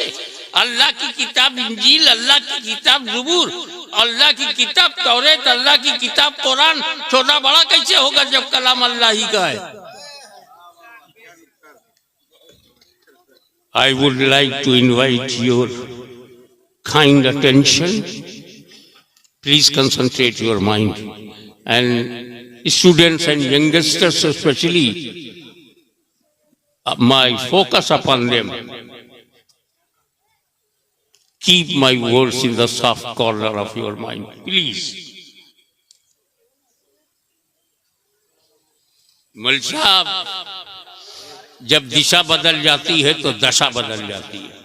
कैसे? अल्लाह की किताब इंजील, अल्लाह की किताब ज़बूर, अल्लाह की किताब तौरेत, अल्लाह की किताब कुरान छोटा बड़ा कैसे होगा जब कलाम अल्लाह ही का है? I would like to invite your kind attention. Please concentrate your mind, and students and youngsters especially, my focus upon them. Keep my words in the soft corner of your mind, please. मौलवी साहब, जब दिशा बदल जाती है तो दशा बदल जाती है।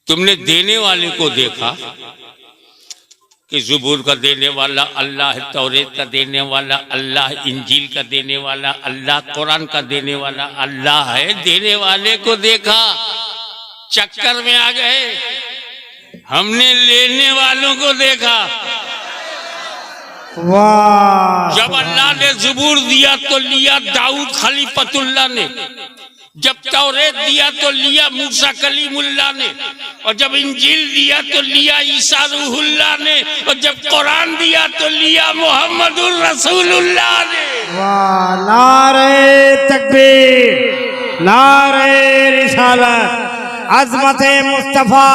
तुमने देने वाले को देखा कि ज़बूर का देने वाला अल्लाह है, तौरेत का देने वाला अल्लाह, इंजील का देने वाला अल्लाह, कुरान का देने वाला अल्लाह है। देने वाले को देखा, चक्कर में आ गए। हमने लेने वालों को देखा। वाह! जब अल्लाह ने ज़बूर दिया तो लिया दाऊद खलीफतुल्लाह ने, जब तौरेत दिया तो लिया मूसा कलीमुल्लाह ने, और जब इंजील दिया तो लिया ईसा रूहुल्लाह ने, और जब कुरान दिया तो लिया मोहम्मदुर रसूलुल्लाह ने। वाह! नारे तकबीर, नारे रिसालत, अज़मत मुस्तफा।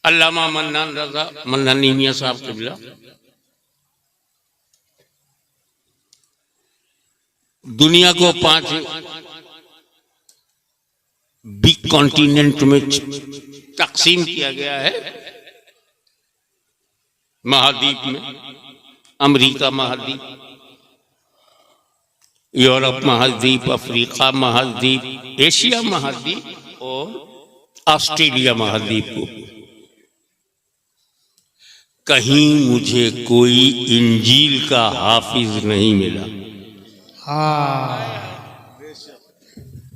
अल्लामा मन्नान रजा मन्नानी मियां साहब क़िबला दुनिया को 5 बिग कॉन्टिनेंट में तकसीम किया गया है। महाद्वीप में अमेरिका महाद्वीप, यूरोप महाद्वीप, अफ्रीका महाद्वीप, एशिया महाद्वीप और ऑस्ट्रेलिया महाद्वीप को। कहीं मुझे कोई इंजील का हाफिज नहीं मिला।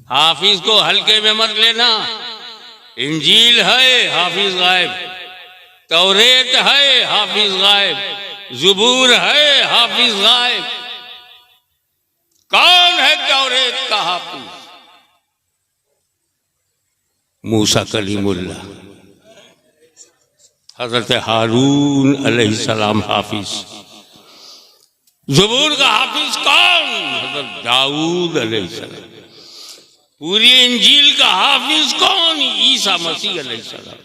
हाफिज को हल्के में मत लेना। इंजील है, हाफिज गायब। तौरेत है, हाफिज गायब। ज़बूर है, हाफिज गायब। कौन है तौरेत का हाफिज? मूसा कलीमुल्लाह, हजरत हारून अलैहिस्सलाम हाफिज। ज़बूर का हाफिज कौन? हजरत दाऊद अलैहिस्सलाम। पूरी इंजील का हाफिज कौन? ईसा मसीह अलैहिस्सलाम।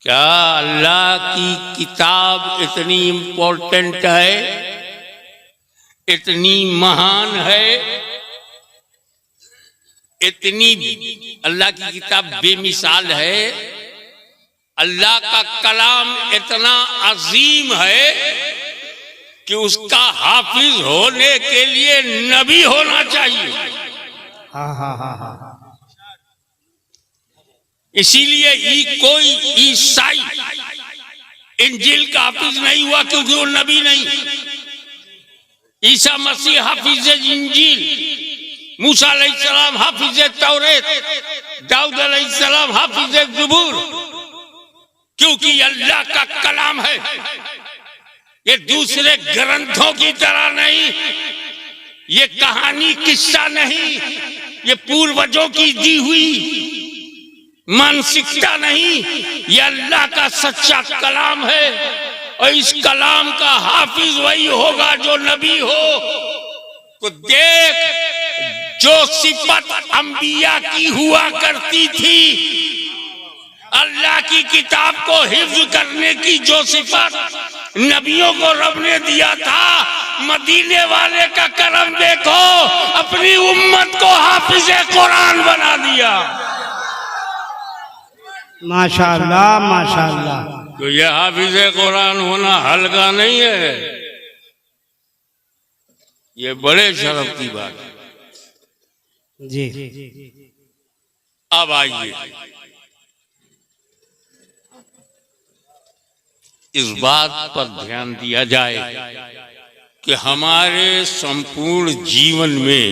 क्या अल्लाह की किताब इतनी इंपॉर्टेंट है, इतनी महान है, इतनी अल्लाह की किताब बेमिसाल है, अल्लाह का कलाम इतना अजीम है कि उसका हाफिज होने के लिए नबी होना चाहिए। इसीलिए कोई ईसाई इंजील का हाफिज नहीं हुआ क्योंकि वो नबी नहीं। ईसा मसीह हाफिज इंजील, मूसा अलैहिस्सलाम हाफिज तौरेत, दाऊद अलैहिस्सलाम हाफिज ज़बूर, क्योंकि अल्लाह का कलाम है। ये दूसरे ग्रंथों की तरह नहीं, ये कहानी किस्सा नहीं, ये पूर्वजों की दी हुई मानसिकता नहीं, ये अल्लाह का सच्चा कलाम है। और इस कलाम का हाफिज वही होगा जो नबी हो। तो देख, जो सिफत अंबिया की हुआ करती थी, अल्लाह की किताब को हिफ्ज करने की जो सिफत नबियों को रब ने दिया था, मदीने वाले का करम देखो, अपनी उम्मत को हाफिज कुरान बना दिया। माशाअल्लाह, माशाअल्लाह। तो यह हाफिज कुरान होना हल्का नहीं है, ये बड़े शर्फ की बात है जी। अब आइए इस बात पर ध्यान दिया जाए कि हमारे संपूर्ण जीवन में,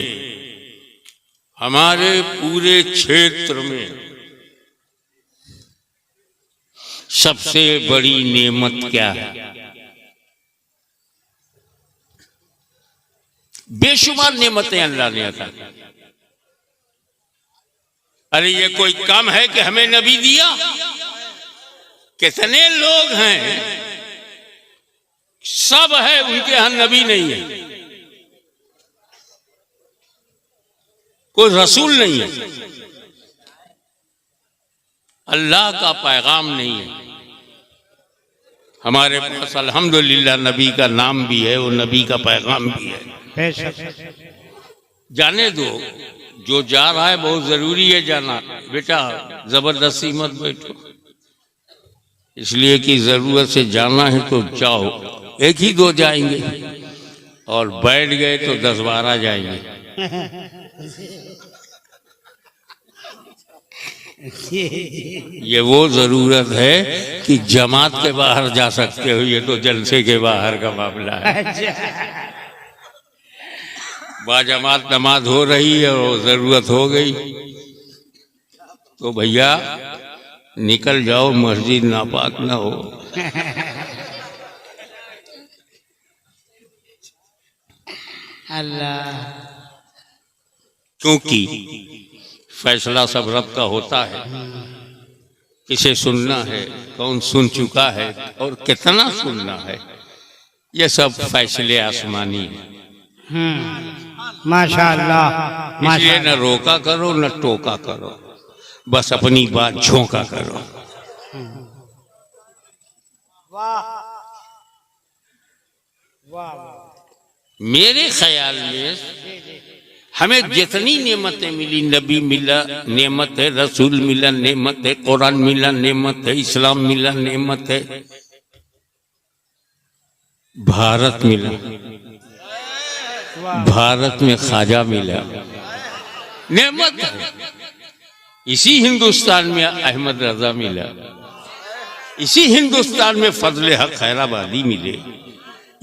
हमारे पूरे क्षेत्र में सबसे बड़ी नेमत क्या है? बेशुमार नेमतें अल्लाह ने अता की। अरे ये कोई कम है कि हमें नबी दिया? कितने लोग हैं, सब है, उनके यहां नबी नहीं है, कोई रसूल नहीं है, अल्लाह का पैगाम नहीं है। हमारे पास अल्हम्दुलिल्लाह नबी का नाम भी है, वो नबी का पैगाम भी है। जाने दो, जो जा रहा है बहुत जरूरी है जाना। बेटा जबरदस्ती मत बैठो, इसलिए कि जरूरत से जाना है तो जाओ। एक ही दो जाएंगे और बैठ गए तो 10-12 जाएंगे। ये वो जरूरत है कि जमात के बाहर जा सकते हो, ये तो जलसे के बाहर का मामला है। बाजमात नमाज हो रही है और जरूरत हो गई तो भैया निकल जाओ, मस्जिद नापाक ना हो। अल्लाह, क्योंकि फैसला सब रब का होता है, किसे सुनना है, कौन सुन चुका है और कितना सुनना है, ये सब फैसले आसमानी है। माशाअल्लाह। इसलिए न रोका करो न टोका करो, बस अपनी बात झोंका करो। मेरे ख्याल में हमें जितनी नेमतें मिली, नबी मिला नेमत है, रसूल मिला नेमत है, कुरान मिला नेमत है, इस्लाम मिला नेमत है, भारत मिला, भारत में ख्वाजा मिला नेमत है। इसी हिंदुस्तान में अहमद रजा मिला, इसी हिंदुस्तान में फजले हक खैराबादी मिले,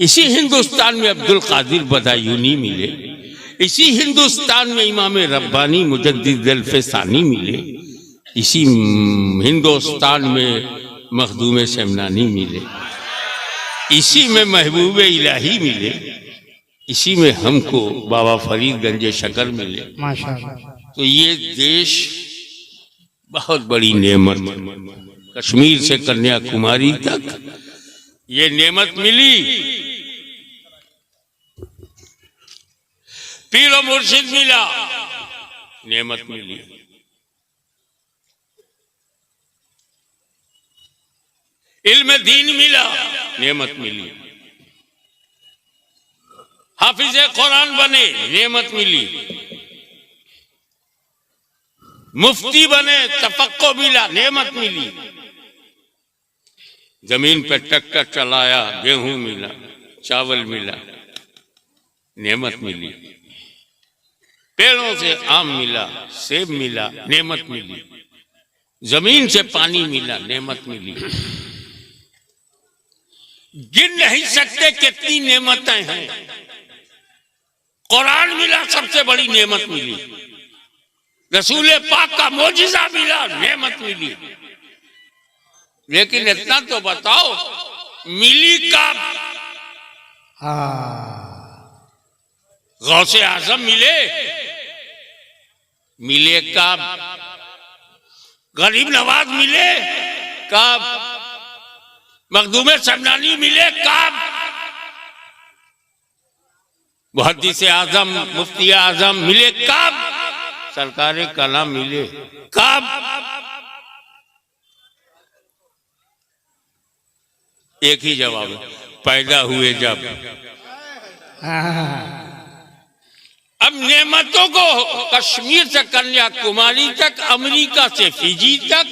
इसी हिंदुस्तान में अब्दुल कादिर बदायूनी मिले, इसी हिंदुस्तान में इमाम रब्बानी मुजद्दिद अल्फसानी मिले, इसी हिंदुस्तान में मखदूम शमनानी मिले, इसी में महबूब इलाही मिले, इसी में हमको बाबा फरीद गंज शकर मिले। माशाअल्लाह। तो ये देश बहुत बड़ी नेमत, कश्मीर से कन्याकुमारी तक ये नेमत मिली। पीर और मुर्शिद मिला, नेमत मिली। इल्म दीन मिला, नेमत मिली। हाफिज कुरान बने, नेमत मिली। मुफ्ती बने, तफक्को मिला, नेमत मिली। जमीन पे ट्रैक्टर चलाया, गेहूं मिला, चावल मिला, नेमत मिली। पेड़ों से आम मिला, सेब मिला, नेमत मिली। जमीन से पानी मिला, नेमत मिली। गिन नहीं सकते कितनी नेमतें हैं। कुरान मिला, सबसे बड़ी नेमत मिली। रसूल पाक का मोजिजा मिला, नेमत मिली। लेकिन इतना तो बताओ, मिली कब? गौसे आजम मिले, मिले कब? गरीब नवाज मिले कब? मखदूम शमनानी मिले कब? मुहद्दिस आजम, मुफ्ती आजम मिले कब? सरकार कलाम मिले कब? एक ही जवाब है, पैदा हुए जब। अब नेमतों को कश्मीर से कन्याकुमारी तक, अमेरिका से फिजी तक,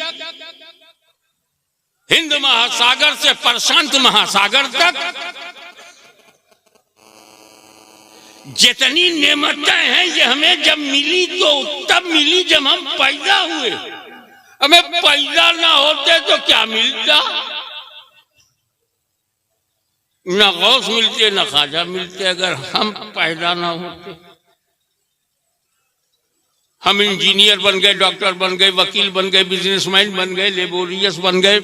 हिंद महासागर से प्रशांत महासागर तक, जितनी नेमतें हैं ये हमें जब मिली तो तब मिली जब हम पैदा हुए। हमें पैदा ना होते तो क्या मिलता? न गौस मिलते न ख्वाजा मिलते अगर हम पैदा ना होते। हम इंजीनियर बन गए, डॉक्टर बन गए, वकील बन गए, बिजनेसमैन बन गए, लेबोरियस बन गए,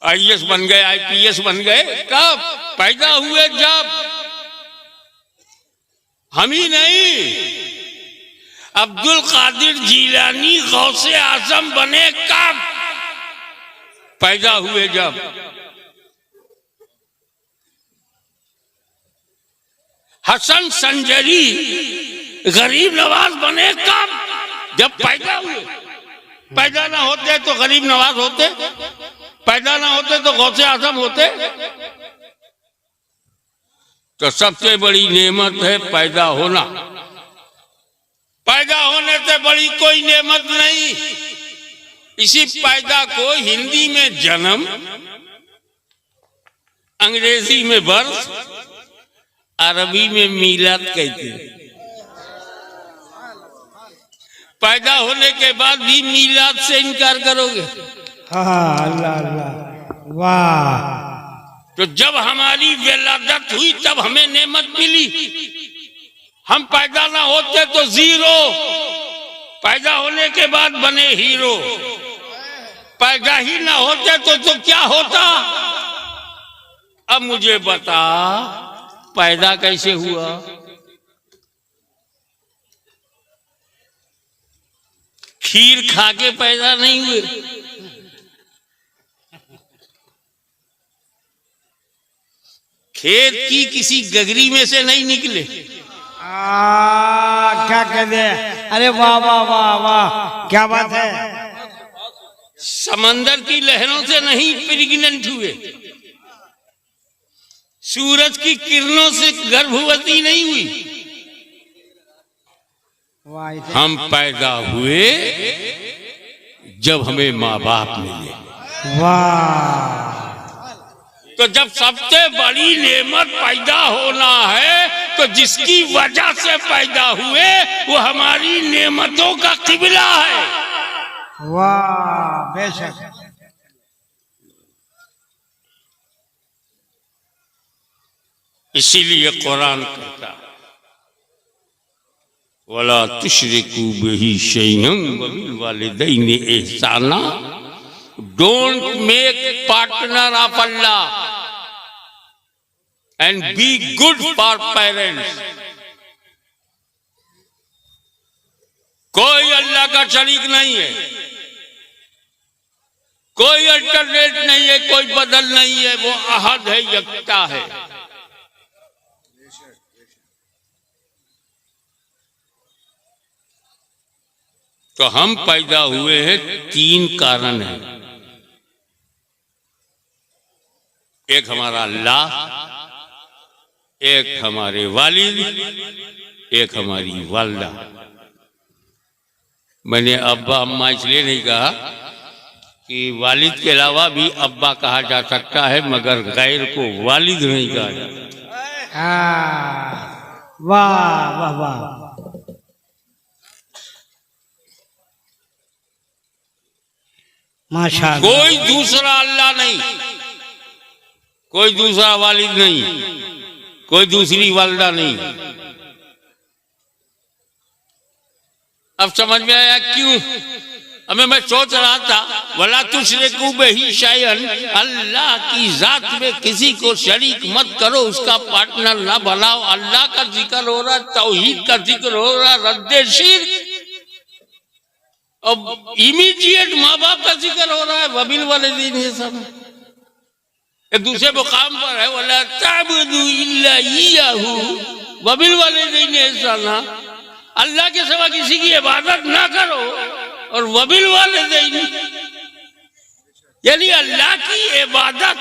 आईएएस बन गए, आईपीएस बन गए। कब? पैदा हुए जब। हम ही नहीं, अब्दुल कादिर जीलानी गौसे आजम बने कब? पैदा हुए जब। हसन संजरी गरीब नवाज बने कब? जब पैदा हुए। पैदा ना होते तो गरीब नवाज होते, पैदा ना होते तो गौसे आजम होते। तो सबसे बड़ी नेमत है पैदा होना। पैदा होने से बड़ी कोई नेमत नहीं। इसी पैदा को हिंदी में जन्म, अंग्रेजी में बर्थ, अरबी में मीलाद कहते हैं। पैदा होने के बाद भी मीलाद से इनकार करोगे? हाँ, अल्लाह अल्लाह, वाह। तो जब हमारी विलादत हुई तब हमें नेमत मिली। हम पैदा ना होते तो जीरो, पैदा होने के बाद बने हीरो। पैदा ही ना होते तो क्या होता? अब मुझे बता, पैदा कैसे हुआ? खीर खा के पैदा नहीं हुए। खेत की किसी गगरी में से नहीं निकले। क्या कहते हैं? अरे वाह वाह वाह वाह, क्या बात है। समंदर की लहरों से नहीं प्रेग्नेंट हुए। सूरज की किरणों से गर्भवती नहीं हुई। हम पैदा हुए जब हमें माँ बाप मिले। वाह। तो जब सबसे बड़ी नेमत पैदा होना है तो जिसकी वजह से पैदा हुए वो हमारी नेमतों का किबला है। वाह, बेशक। इसीलिए कुरान कहता है वला तुशरिकू बिही शैअन वबिल वालिदैनि इहसाना। Don't make partner of Allah and be good for parents. कोई अल्लाह का शरीक नहीं है, कोई अल्टरनेट नहीं है, कोई बदल नहीं है। वो अहद है, यकता है। तो हम पैदा हुए हैं, तीन कारण है। एक हमारा अल्लाह, एक हमारे वालिद, एक हमारी वालदा। मैंने अब्बा अम्मा इसलिए नहीं कहा कि वालिद के अलावा भी अब्बा कहा जा सकता है, मगर गैर को वालिद नहीं कहा जाता। वाह वाह वाह। माशाअल्लाह। कोई दूसरा अल्लाह नहीं, कोई दूसरा वालिद नहीं, कोई दूसरी वालदा नहीं। अब समझ में आया क्यों? अबे मैं सोच रहा था वला तुशरिकू बिही शैअन, अल्लाह की जात में किसी को शरीक मत करो, उसका पार्टनर ना बनाओ। अल्लाह का जिक्र हो रहा है, तौहीद का जिक्र हो रहा है, रद्दे शिर्क। अब इमीडिएट माँ बाप का जिक्र हो रहा है, वबिल वालिदैन इहसाना। एक दूसरे मुकाम पर है वला ताबुदू इल्ला इय्याहू वबिल वालिदैन इहसाना। अल्लाह के सिवा किसी की इबादत ना करो और वबिल वालिदैन, यानी अल्लाह की इबादत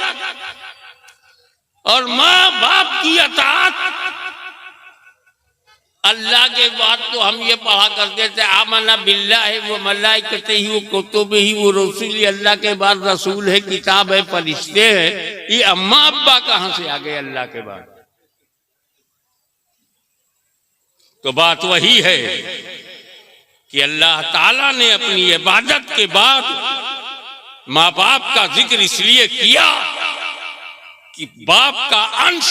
और माँ बाप की अताअत। अल्लाह के बाद तो हम ये पढ़ा करते थे आमना बिल्लाहि व मलाइकतिही व कुतुबिही व रसूलिही। अल्लाह के बाद रसूल है, किताब है, फरिश्ते हैं। ये अम्मा अब्बा कहाँ से आ गए अल्लाह के बाद? तो बात वही है कि अल्लाह ताला ने अपनी इबादत के बाद माँ बाप का जिक्र इसलिए किया कि बाप का अंश,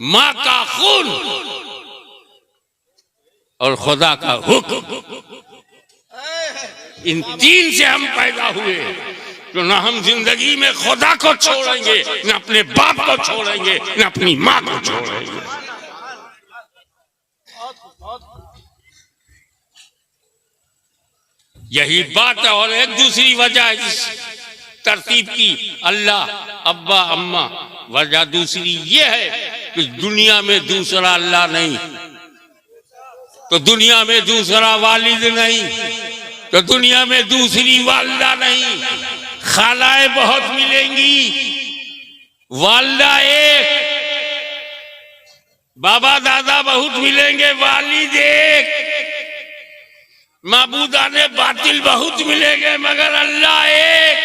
माँ का खून और खुदा का हुक्म, इन तीन से हम पैदा हुए। तो ना हम जिंदगी में खुदा को छोड़ेंगे, न अपने बाप को छोड़ेंगे, न अपनी माँ को छोड़ेंगे। यही बात है। और एक दूसरी वजह है इस तरतीब की, अल्लाह अब्बा अम्मा। वजह दूसरी ये है कि दुनिया में दूसरा अल्लाह नहीं, तो दुनिया में दूसरा वालिद नहीं, तो दुनिया में दूसरी वालदा नहीं। खालाएं बहुत मिलेंगी, वालदा एक, बाबा दादा बहुत मिलेंगे, वालिद एक। माबूदाने बातिल बहुत मिलेंगे, मगर अल्लाह एक।